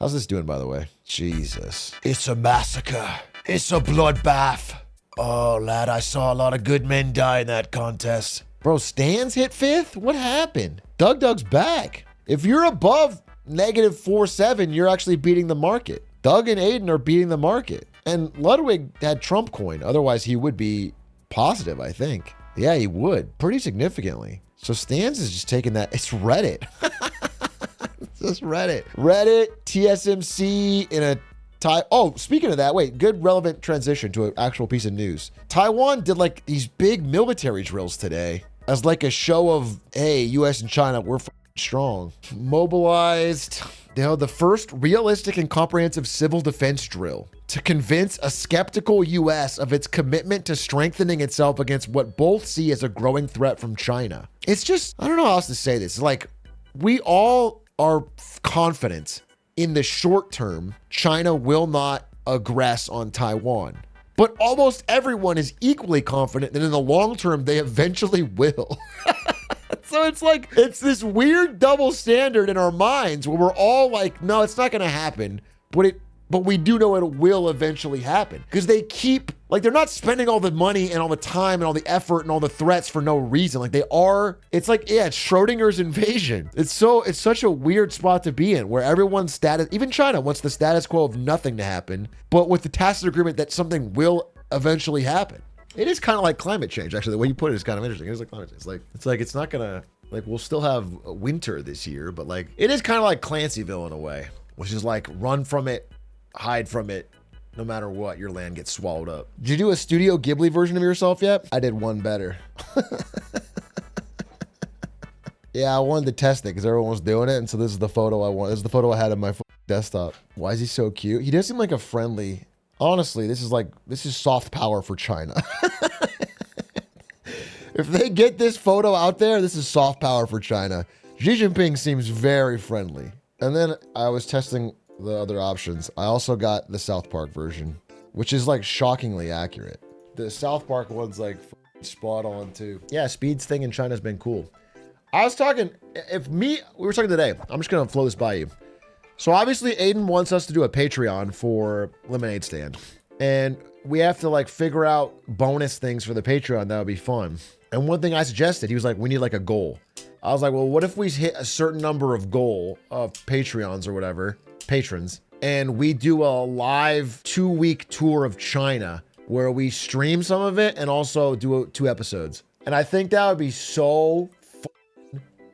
How's this doing, by the way? Jesus. It's a massacre. It's a bloodbath. Oh, lad, I saw a lot of good men die in that contest. Bro, Stans hit 5th? What happened? Doug's back. If you're above -4.7, you're actually beating the market. Doug and Aiden are beating the market. And Ludwig had Trump coin. Otherwise, he would be positive, I think. Yeah, he would. Pretty significantly. So Stans is just taking that. It's Reddit. It's just Reddit. Reddit, TSMC in a Oh, speaking of that, wait, good relevant transition to an actual piece of news. Taiwan did like these big military drills today as like a show of, hey, US and China, we're strong. Mobilized. They held the first realistic and comprehensive civil defense drill to convince a skeptical US of its commitment to strengthening itself against what both see as a growing threat from China. It's just, I don't know how else to say this. Like, we all are confident in the short term, China will not aggress on Taiwan. But almost everyone is equally confident that in the long term, they eventually will. So it's like, it's this weird double standard in our minds where we're all like, no, it's not going to happen. But we do know it will eventually happen because they keep, like, they're not spending all the money and all the time and all the effort and all the threats for no reason. Like, they are, it's like, yeah, it's Schrodinger's invasion. It's such a weird spot to be in where everyone's status, even China wants the status quo of nothing to happen, but with the tacit agreement that something will eventually happen. It is kind of like climate change. Actually, the way you put it is kind of interesting. It is like climate change. It's not gonna, like, we'll still have winter this year, but like, it is kind of like Clancyville in a way, which is like run from it, hide from it, no matter what, your land gets swallowed up. Did you do a Studio Ghibli version of yourself yet? I did one better. Yeah, I wanted to test it because everyone was doing it, and so this is the photo I want. This is the photo I had on my desktop. Why is he so cute? He does seem like a friendly, honestly, this is soft power for China. If they get this photo out there, this is soft power for China. Xi Jinping seems very friendly. And then I was testing the other options. I also got the South Park version, which is like shockingly accurate. The South Park one's like spot on too. Yeah, Speed's thing in China's been cool. I was talking, we were talking today, I'm just gonna flow this by you. So obviously Aiden wants us to do a Patreon for Lemonade Stand. And we have to like figure out bonus things for the Patreon that would be fun. And one thing I suggested, he was like, we need like a goal. I was like, well, what if we hit a certain number of goal of Patreons or whatever, patrons, and we do a live 2-week tour of China where we stream some of it and also do 2 episodes. And I think that would be so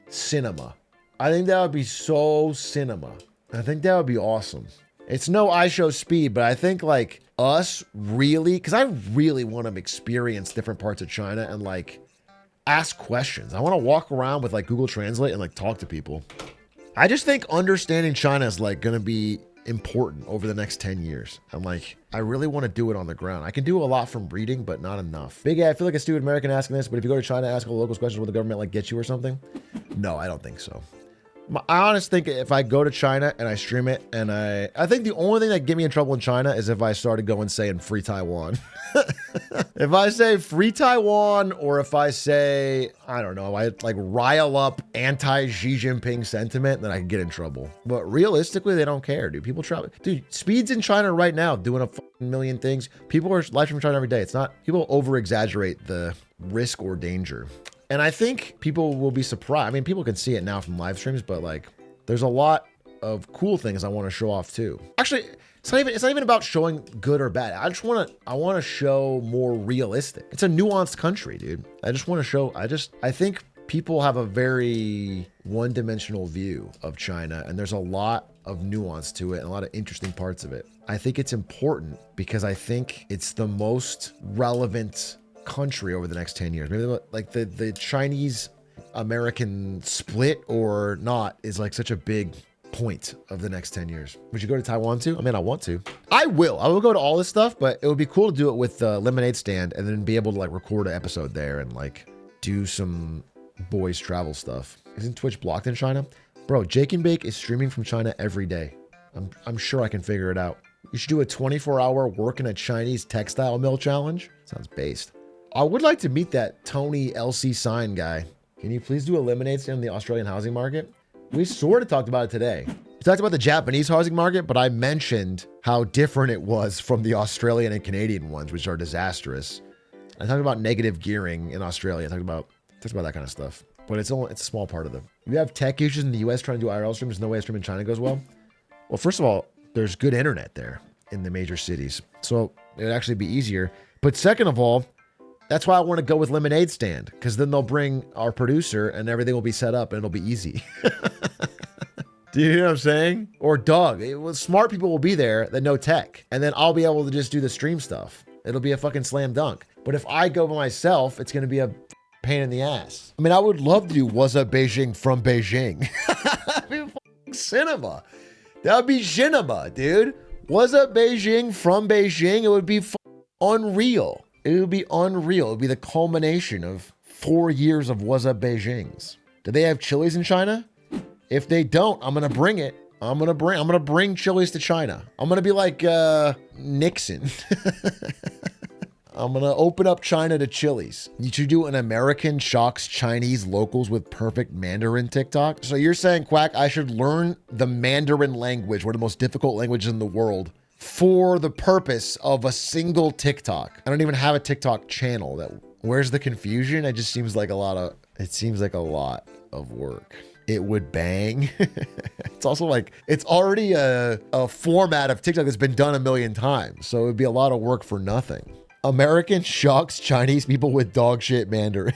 cinema. I think that would be so cinema. I think that would be awesome. It's no I Show Speed, but I think like us really, because I really want to experience different parts of China and like ask questions. I want to walk around with like Google Translate and like talk to people. I just think understanding China is like going to be important over the next 10 years. I'm like, I really want to do it on the ground. I can do a lot from reading, but not enough. Big A, I feel like a stupid American asking this, but if you go to China, ask all the locals questions, will the government like get you or something? No, I don't think so. I honestly think if I go to China and I stream it and I think the only thing that get me in trouble in China is if I started going saying free Taiwan. If I say free Taiwan, or if I say, I don't know, I like rile up anti-Xi Jinping sentiment, then I can get in trouble. But realistically, they don't care, dude. People travel. Dude, Speed's in China right now doing a million things. People are live streaming China every day. It's not, people over exaggerate the risk or danger. And I think people will be surprised. I mean, people can see it now from live streams, but like, there's a lot of cool things I want to show off too. Actually, it's not even about showing good or bad. I want to show more realistic. It's a nuanced country, dude. I just want to show, I think people have a very one-dimensional view of China, and there's a lot of nuance to it and a lot of interesting parts of it. I think it's important because I think it's the most relevant country over the next 10 years. Maybe like the Chinese American split or not is like such a big point of the next 10 years. Would you go to Taiwan too? I mean, I want to. I will go to all this stuff, but it would be cool to do it with the Lemonade Stand and then be able to like record an episode there and like do some boys travel stuff. Isn't Twitch blocked in China? Bro, Jake and Bake is streaming from China every day. I'm sure I can figure it out. You should do a 24-hour work in a Chinese textile mill challenge. Sounds based. I would like to meet that Tony LC Sign guy. Can you please do a Lemonade Stand in the Australian housing market? We sort of talked about it today. talked about the Japanese housing market, but I mentioned how different it was from the Australian and Canadian ones, which are disastrous. I talked about negative gearing in Australia. I talked about that kind of stuff. But it's a small part of them. You have tech issues in the US trying to do IRL streams. No way a stream in China goes well. Well, first of all, there's good internet there in the major cities. So it would actually be easier. But second of all, that's why I want to go with Lemonade Stand, because then they'll bring our producer and everything will be set up and it'll be easy. Do you hear what I'm saying? Or Doug. Smart people will be there that know tech. And then I'll be able to just do the stream stuff. It'll be a fucking slam dunk. But if I go by myself, it's going to be a pain in the ass. I mean, I would love to do What's Up Beijing from Beijing. That'd be fucking cinema. That would be cinema, dude. What's Up Beijing from Beijing? It would be unreal. It would be unreal. It would be the culmination of 4 years of What's Up Beijings. Do they have Chili's in China? If they don't, I'm gonna bring it. I'm gonna bring Chili's to China. I'm gonna be like Nixon. I'm gonna open up China to Chili's. You should do an American shocks Chinese locals with perfect Mandarin TikTok. So you're saying, Quack, I should learn the Mandarin language, one of the most difficult languages in the world, for the purpose of a single TikTok. I don't even have a TikTok channel. Where's the confusion? It just seems like a lot of work. It would bang. It's also like, it's already a format of TikTok that's been done a million times. So it would be a lot of work for nothing. American shocks Chinese people with dog shit Mandarin.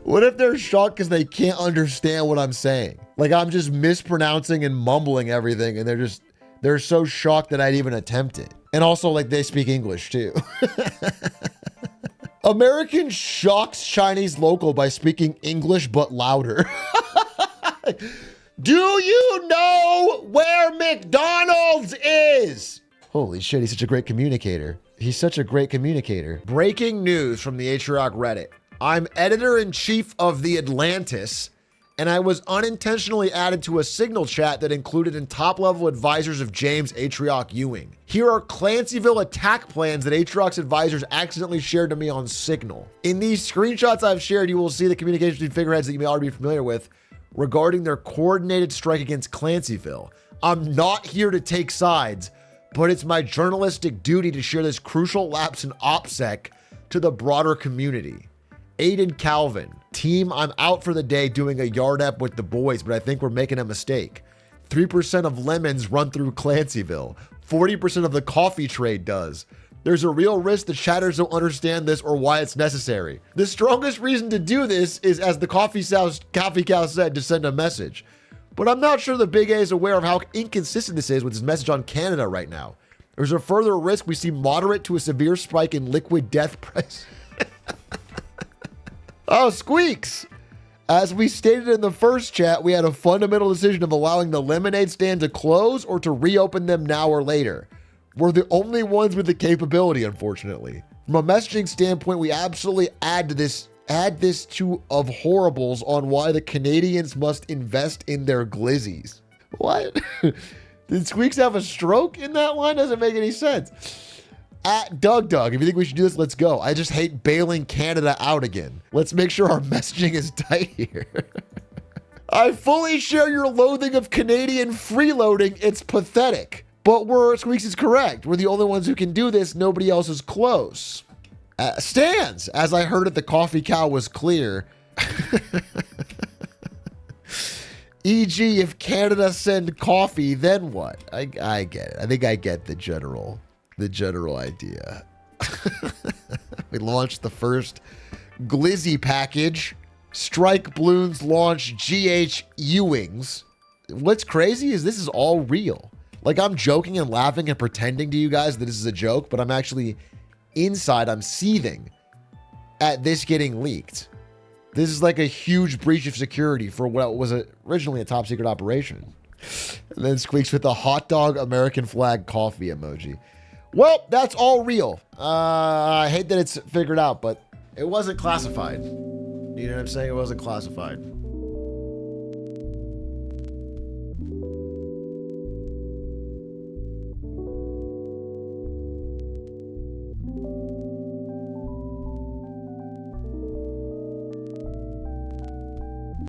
What if they're shocked because they can't understand what I'm saying? Like I'm just mispronouncing and mumbling everything and they're so shocked that I'd even attempt it. And also like they speak English too. American shocks Chinese local by speaking English but louder. Do you know where McDonald's is? Holy shit, he's such a great communicator. He's such a great communicator. Breaking news from the Atrioc Reddit. I'm editor-in-chief of The Atlantis, and I was unintentionally added to a Signal chat that included in top-level advisors of James Atrioc Ewing. Here are Clancyville attack plans that Atrioc's advisors accidentally shared to me on Signal. In these screenshots I've shared, you will see the communication between figureheads that you may already be familiar with regarding their coordinated strike against Clancyville. I'm not here to take sides, but it's my journalistic duty to share this crucial lapse in OPSEC to the broader community. Aiden Calvin, team, I'm out for the day doing a yard ep with the boys, but I think we're making a mistake. 3% of lemons run through Clancyville. 40% of the coffee trade does. There's a real risk the chatters don't understand this or why it's necessary. The strongest reason to do this is, as the coffee cow said, to send a message. But I'm not sure the Big A is aware of how inconsistent this is with his message on Canada right now. There's a further risk we see moderate to a severe spike in liquid death price. Oh, Squeaks! As we stated in the first chat, we had a fundamental decision of allowing the lemonade stand to close or to reopen them now or later. We're the only ones with the capability, unfortunately. From a messaging standpoint, we absolutely add this to of horribles on why the Canadians must invest in their glizzies. What? Did Squeaks have a stroke in that line? Doesn't make any sense. At Doug, if you think we should do this, let's go. I just hate bailing Canada out again. Let's make sure our messaging is tight here. I fully share your loathing of Canadian freeloading. It's pathetic. But Squeaks is correct. We're the only ones who can do this. Nobody else is close. Stands, as I heard it, the coffee cow was clear. E.g., if Canada send coffee, then what? I get it. I think I get the general idea. We launched the first glizzy package. Strike Balloons launch GH Ewings. What's crazy is this is all real. Like I'm joking and laughing and pretending to you guys that this is a joke, but I'm actually inside, I'm seething at this getting leaked. This is like a huge breach of security for what was originally a top secret operation. And then Squeaks with the hot dog American flag coffee emoji. Well, that's all real. I hate that it's figured out, but it wasn't classified. You know what I'm saying? It wasn't classified.